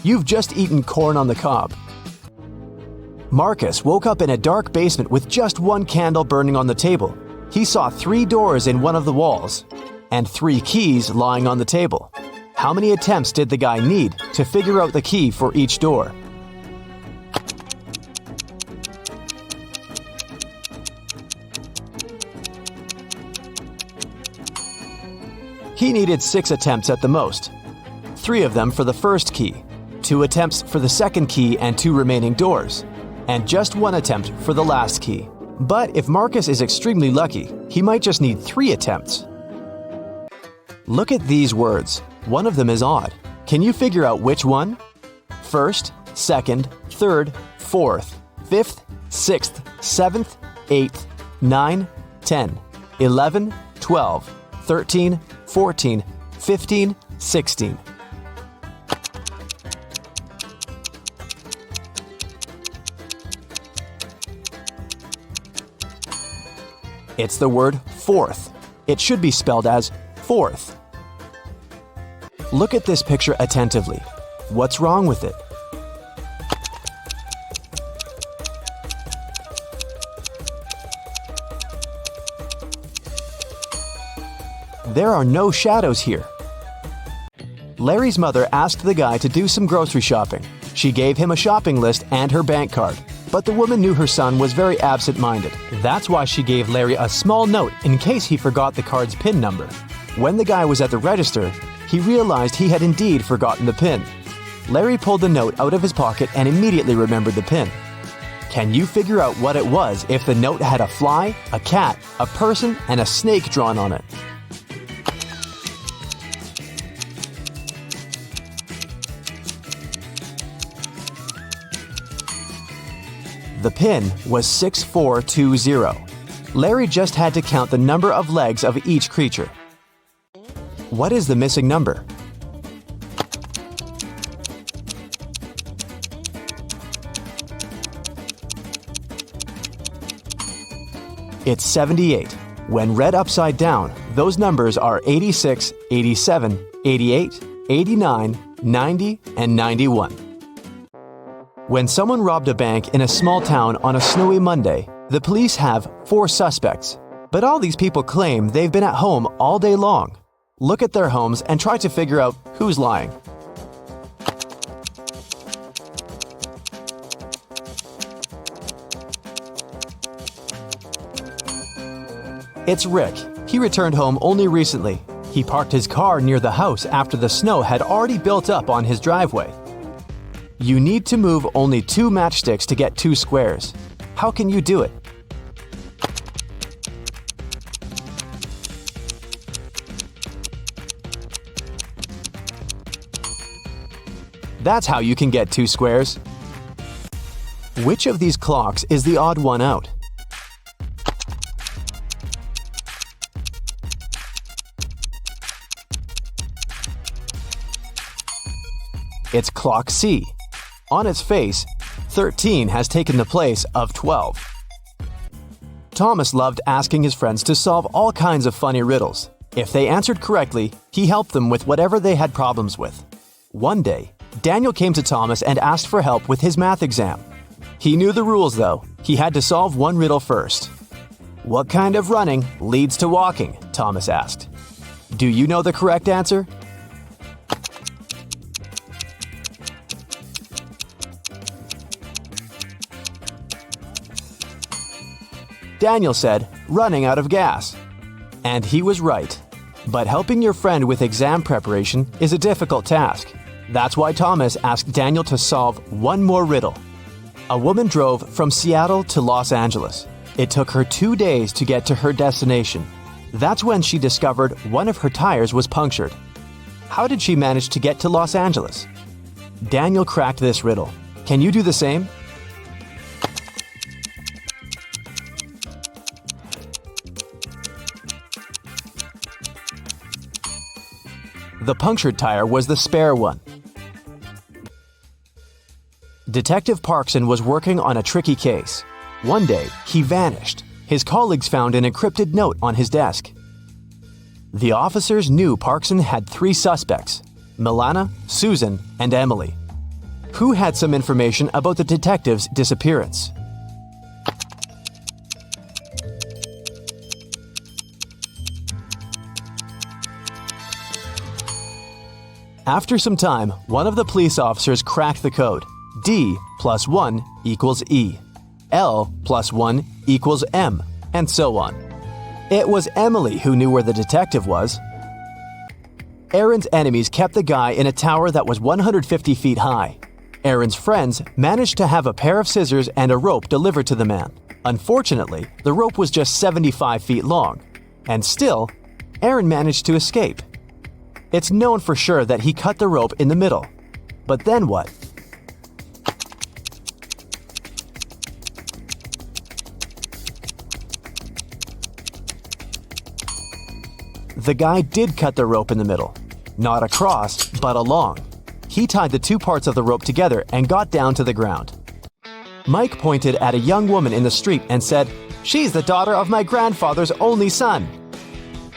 You've just eaten corn on the cob. Marcus woke up in a dark basement with just one candle burning on the table. He saw 3 doors in one of the walls and 3 keys lying on the table. How many attempts did the guy need to figure out the key for each door? He needed 6 attempts at the most. 3 of them for the first key, 2 attempts for the second key and 2 remaining doors, and just 1 attempt for the last key. But if Marcus is extremely lucky, he might just need 3 attempts. Look at these words. One of them is odd. Can you figure out which one? First, second, third, fourth, fifth, sixth, 7th, 8th, 9, 10, 11, 12, 13, 14, 15, 16. It's the word fourth. It should be spelled as fourth. Look at this picture attentively. What's wrong with it? There are no shadows here. Larry's mother asked the guy to do some grocery shopping. She gave him a shopping list and her bank card. But the woman knew her son was very absent-minded. That's why she gave Larry a small note in case he forgot the card's PIN number. When the guy was at the register, he realized he had indeed forgotten the PIN. Larry pulled the note out of his pocket and immediately remembered the PIN. Can you figure out what it was if the note had a fly, a cat, a person, and a snake drawn on it? The PIN was 6420. Larry just had to count the number of legs of each creature. What is the missing number? It's 78. When read upside down, those numbers are 86, 87, 88, 89, 90, and 91. When someone robbed a bank in a small town on a snowy Monday, the police have 4 suspects. But all these people claim they've been at home all day long. Look at their homes and try to figure out who's lying. It's Rick. He returned home only recently. He parked his car near the house after the snow had already built up on his driveway. You need to move only 2 matchsticks to get 2 squares. How can you do it? That's how you can get 2 squares. Which of these clocks is the odd one out? It's clock C. On its face, 13 has taken the place of 12. Thomas loved asking his friends to solve all kinds of funny riddles. If they answered correctly, he helped them with whatever they had problems with. One day, Daniel came to Thomas and asked for help with his math exam. He knew the rules though. He had to solve one riddle first. "What kind of running leads to walking?" Thomas asked. Do you know the correct answer? Daniel said, running out of gas. And he was right. But helping your friend with exam preparation is a difficult task. That's why Thomas asked Daniel to solve one more riddle. A woman drove from Seattle to Los Angeles. It took her 2 days to get to her destination. That's when she discovered one of her tires was punctured. How did she manage to get to Los Angeles? Daniel cracked this riddle. Can you do the same? The punctured tire was the spare one. Detective Parkson was working on a tricky case. One day, he vanished. His colleagues found an encrypted note on his desk. The officers knew Parkson had 3 suspects: Milana, Susan, and Emily. Who had some information about the detective's disappearance? After some time, one of the police officers cracked the code. D plus 1 equals E. L plus 1 equals M, and so on. It was Emily who knew where the detective was. Aaron's enemies kept the guy in a tower that was 150 feet high. Aaron's friends managed to have a pair of scissors and a rope delivered to the man. Unfortunately, the rope was just 75 feet long, and still, Aaron managed to escape. It's known for sure that he cut the rope in the middle. But then what? The guy did cut the rope in the middle. Not across, but along. He tied the 2 parts of the rope together and got down to the ground. Mike pointed at a young woman in the street and said, "She's the daughter of my grandfather's only son."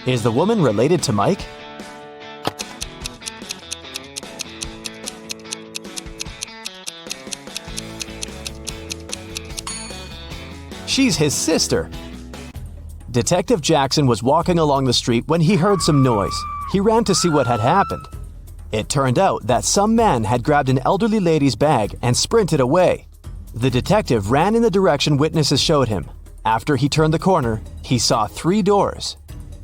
Is the woman related to Mike? She's his sister. Detective Jackson was walking along the street when he heard some noise. He ran to see what had happened. It turned out that some man had grabbed an elderly lady's bag and sprinted away. The detective ran in the direction witnesses showed him. After he turned the corner, he saw 3 doors.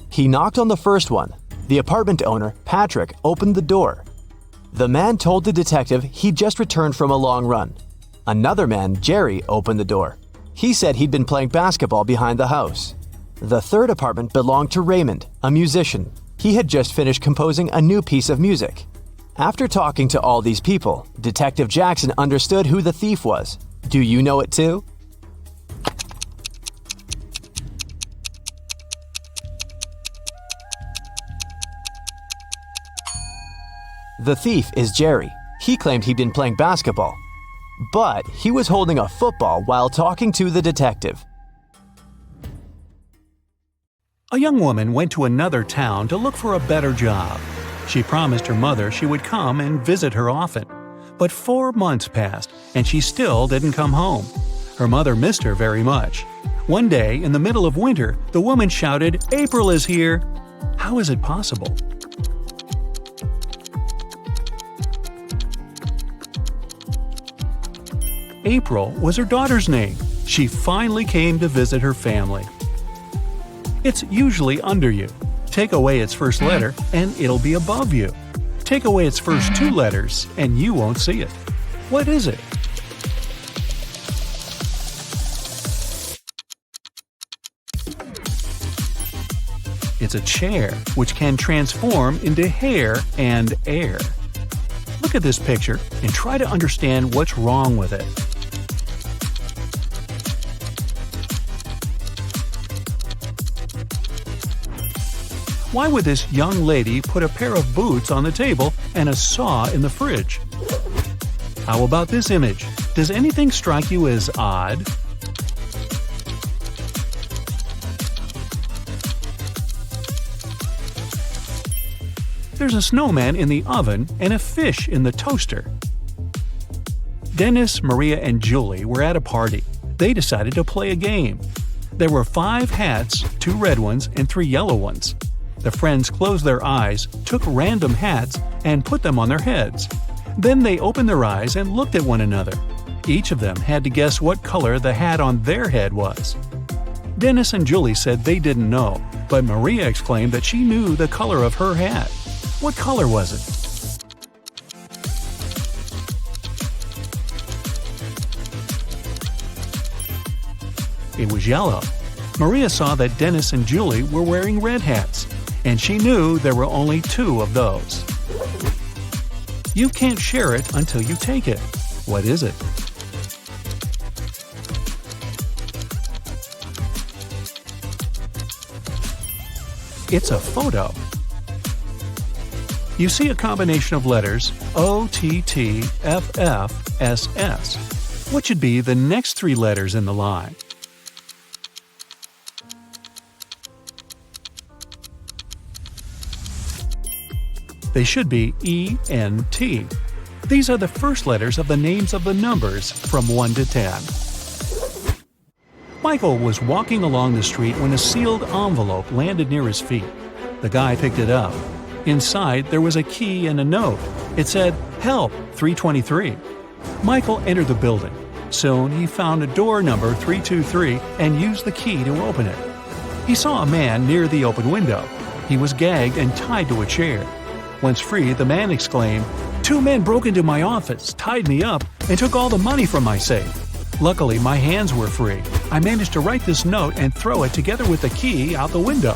He knocked on the first one. The apartment owner, Patrick, opened the door. The man told the detective he'd just returned from a long run. Another man, Jerry, opened the door. He said he'd been playing basketball behind the house. The third apartment belonged to Raymond, a musician. He had just finished composing a new piece of music. After talking to all these people, Detective Jackson understood who the thief was. Do you know it too? The thief is Jerry. He claimed he'd been playing basketball. But he was holding a football while talking to the detective. A young woman went to another town to look for a better job. She promised her mother she would come and visit her often. But 4 months passed, and she still didn't come home. Her mother missed her very much. One day, in the middle of winter, the woman shouted, "April is here!" How is it possible? April was her daughter's name. She finally came to visit her family. It's usually under you. Take away its first letter, and it'll be above you. Take away its first 2 letters, and you won't see it. What is it? It's a chair, which can transform into hair and air. Look at this picture and try to understand what's wrong with it. Why would this young lady put a pair of boots on the table and a saw in the fridge? How about this image? Does anything strike you as odd? There's a snowman in the oven and a fish in the toaster. Dennis, Maria, and Julie were at a party. They decided to play a game. There were 5 hats, 2 red ones and 3 yellow ones. The friends closed their eyes, took random hats, and put them on their heads. Then they opened their eyes and looked at one another. Each of them had to guess what color the hat on their head was. Dennis and Julie said they didn't know, but Maria exclaimed that she knew the color of her hat. What color was it? It was yellow. Maria saw that Dennis and Julie were wearing red hats, and she knew there were only 2 of those. You can't share it until you take it. What is it? It's a photo. You see a combination of letters OTTFFSS. What should be the next 3 letters in the line? They should be ENT. These are the first letters of the names of the numbers from 1 to 10. Michael was walking along the street when a sealed envelope landed near his feet. The guy picked it up. Inside, there was a key and a note. It said, "Help, 323." Michael entered the building. Soon, he found a door number 323 and used the key to open it. He saw a man near the open window. He was gagged and tied to a chair. Once free, the man exclaimed, "2 men broke into my office, tied me up, and took all the money from my safe. Luckily, my hands were free. I managed to write this note and throw it together with the key out the window."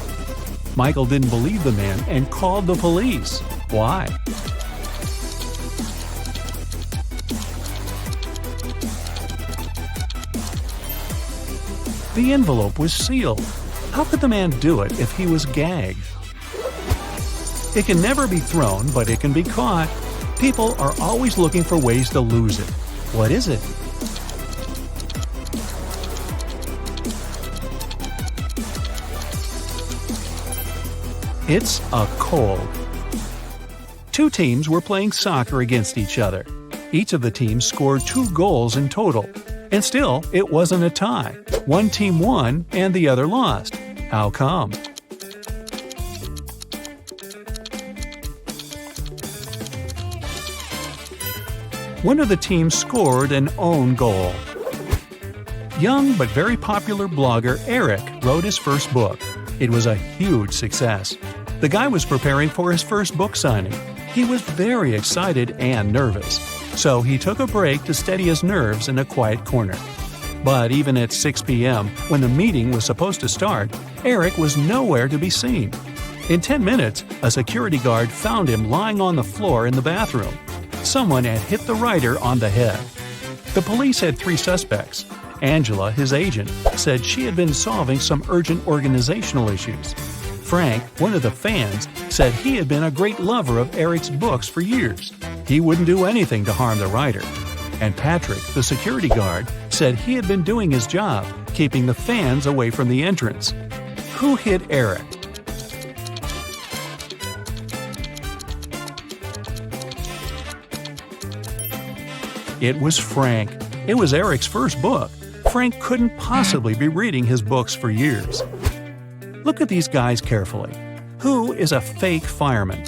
Michael didn't believe the man and called the police. Why? The envelope was sealed. How could the man do it if he was gagged? It can never be thrown, but it can be caught. People are always looking for ways to lose it. What is it? It's a cold. 2 teams were playing soccer against each other. Each of the teams scored 2 goals in total. And still, it wasn't a tie. One team won and the other lost. How come? One of the teams scored an own goal. Young but very popular blogger Eric wrote his first book. It was a huge success. The guy was preparing for his first book signing. He was very excited and nervous, so he took a break to steady his nerves in a quiet corner. But even at 6 p.m., when the meeting was supposed to start, Eric was nowhere to be seen. In 10 minutes, a security guard found him lying on the floor in the bathroom. Someone had hit the writer on the head. The police had 3 suspects. Angela, his agent, said she had been solving some urgent organizational issues. Frank, one of the fans, said he had been a great lover of Eric's books for years. He wouldn't do anything to harm the writer. And Patrick, the security guard, said he had been doing his job, keeping the fans away from the entrance. Who hit Eric? It was Frank. It was Eric's first book. Frank couldn't possibly be reading his books for years. Look at these guys carefully. Who is a fake fireman?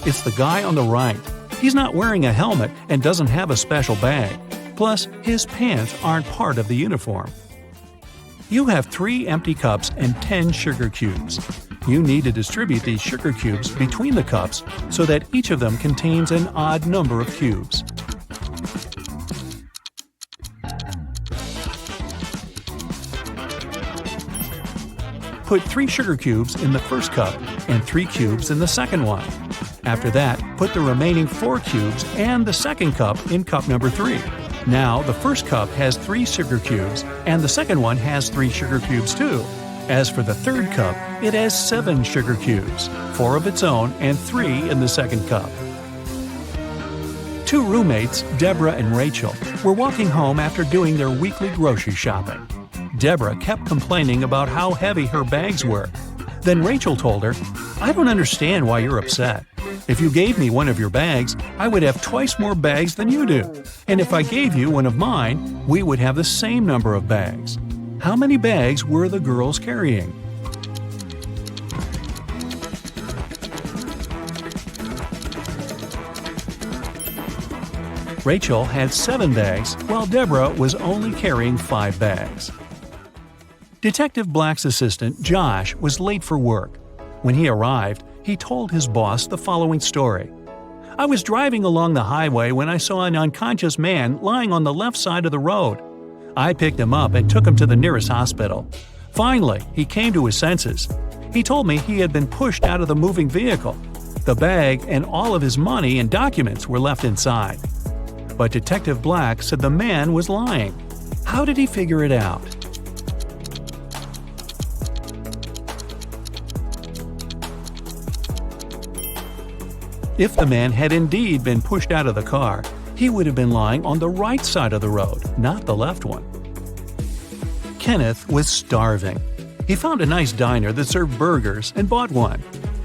It's the guy on the right. He's not wearing a helmet and doesn't have a special bag. Plus, his pants aren't part of the uniform. You have 3 empty cups and 10 sugar cubes. You need to distribute these sugar cubes between the cups so that each of them contains an odd number of cubes. Put 3 sugar cubes in the first cup and 3 cubes in the second one. After that, put the remaining 4 cubes and the second cup in cup number 3. Now, the first cup has 3 sugar cubes and the second one has 3 sugar cubes too. As for the third cup, it has 7 sugar cubes, 4 of its own and 3 in the second cup. 2 roommates, Deborah and Rachel, were walking home after doing their weekly grocery shopping. Deborah kept complaining about how heavy her bags were. Then Rachel told her, "I don't understand why you're upset. If you gave me one of your bags, I would have twice more bags than you do. And if I gave you one of mine, we would have the same number of bags." How many bags were the girls carrying? Rachel had 7 bags, while Deborah was only carrying 5 bags. Detective Black's assistant, Josh, was late for work. When he arrived, he told his boss the following story. "I was driving along the highway when I saw an unconscious man lying on the left side of the road. I picked him up and took him to the nearest hospital. Finally, he came to his senses. He told me he had been pushed out of the moving vehicle. The bag and all of his money and documents were left inside." But Detective Black said the man was lying. How did he figure it out? If the man had indeed been pushed out of the car, he would have been lying on the right side of the road, not the left one. Kenneth was starving. He found a nice diner that served burgers and bought one.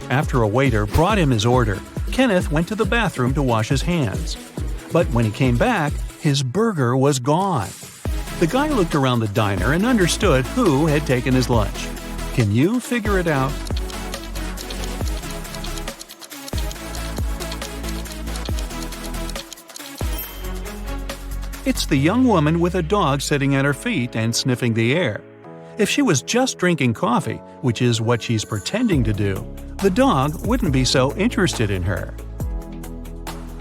After a waiter brought him his order, Kenneth went to the bathroom to wash his hands. But when he came back, his burger was gone. The guy looked around the diner and understood who had taken his lunch. Can you figure it out? It's the young woman with a dog sitting at her feet and sniffing the air. If she was just drinking coffee, which is what she's pretending to do, the dog wouldn't be so interested in her.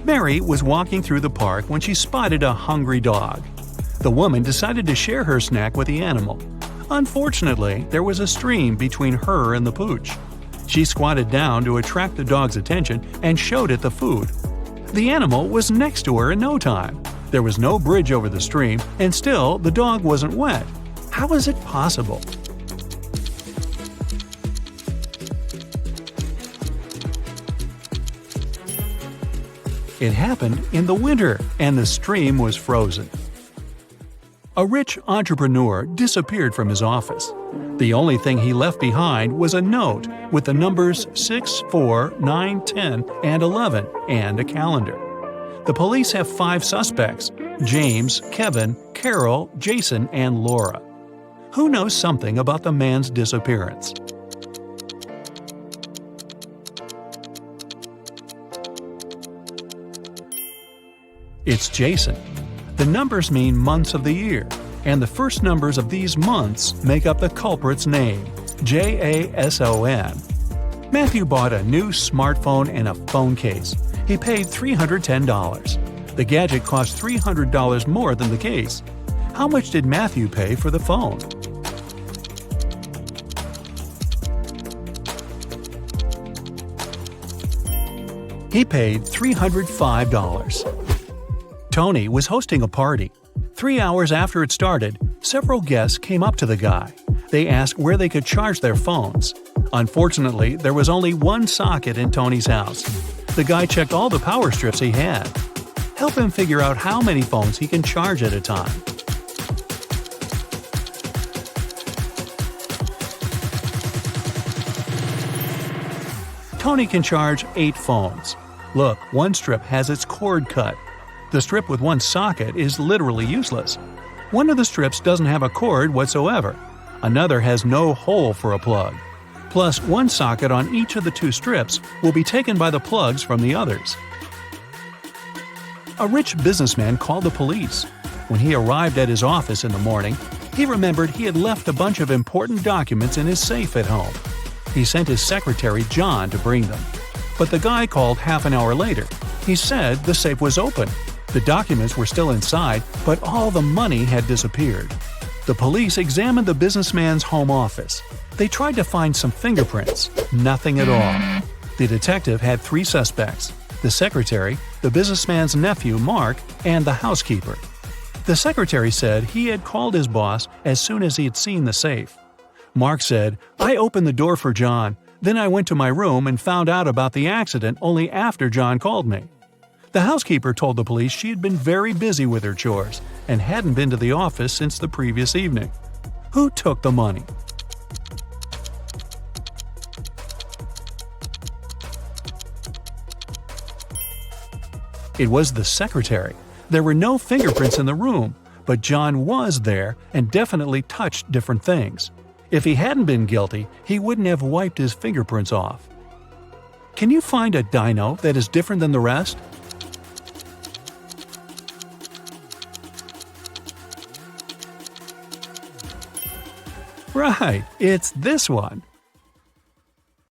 Mary was walking through the park when she spotted a hungry dog. The woman decided to share her snack with the animal. Unfortunately, there was a stream between her and the pooch. She squatted down to attract the dog's attention and showed it the food. The animal was next to her in no time. There was no bridge over the stream, and still the dog wasn't wet. How is it possible? It happened in the winter, and the stream was frozen. A rich entrepreneur disappeared from his office. The only thing he left behind was a note with the numbers 6, 4, 9, 10, and 11, and a calendar. The police have 5 suspects: James, Kevin, Carol, Jason, and Laura. Who knows something about the man's disappearance? It's Jason. The numbers mean months of the year, and the first numbers of these months make up the culprit's name, Jason. Matthew bought a new smartphone and a phone case. He paid $310. The gadget cost $300 more than the case. How much did Matthew pay for the phone? He paid $305. Tony was hosting a party. 3 hours after it started, several guests came up to the guy. They asked where they could charge their phones. Unfortunately, there was only one socket in Tony's house. The guy checked all the power strips he had. Help him figure out how many phones he can charge at a time. Tony can charge 8 phones. Look, one strip has its cord cut. The strip with one socket is literally useless. One of the strips doesn't have a cord whatsoever. Another has no hole for a plug. Plus, one socket on each of the 2 strips will be taken by the plugs from the others. A rich businessman called the police. When he arrived at his office in the morning, he remembered he had left a bunch of important documents in his safe at home. He sent his secretary, John, to bring them. But the guy called half an hour later. He said the safe was open. The documents were still inside, but all the money had disappeared. The police examined the businessman's home office. They tried to find some fingerprints. Nothing at all. The detective had 3 suspects: the secretary, the businessman's nephew, Mark, and the housekeeper. The secretary said he had called his boss as soon as he had seen the safe. Mark said, "I opened the door for John. Then I went to my room and found out about the accident only after John called me." The housekeeper told the police she had been very busy with her chores and hadn't been to the office since the previous evening. Who took the money? It was the secretary. There were no fingerprints in the room, but John was there and definitely touched different things. If he hadn't been guilty, he wouldn't have wiped his fingerprints off. Can you find a dino that is different than the rest? Right, it's this one.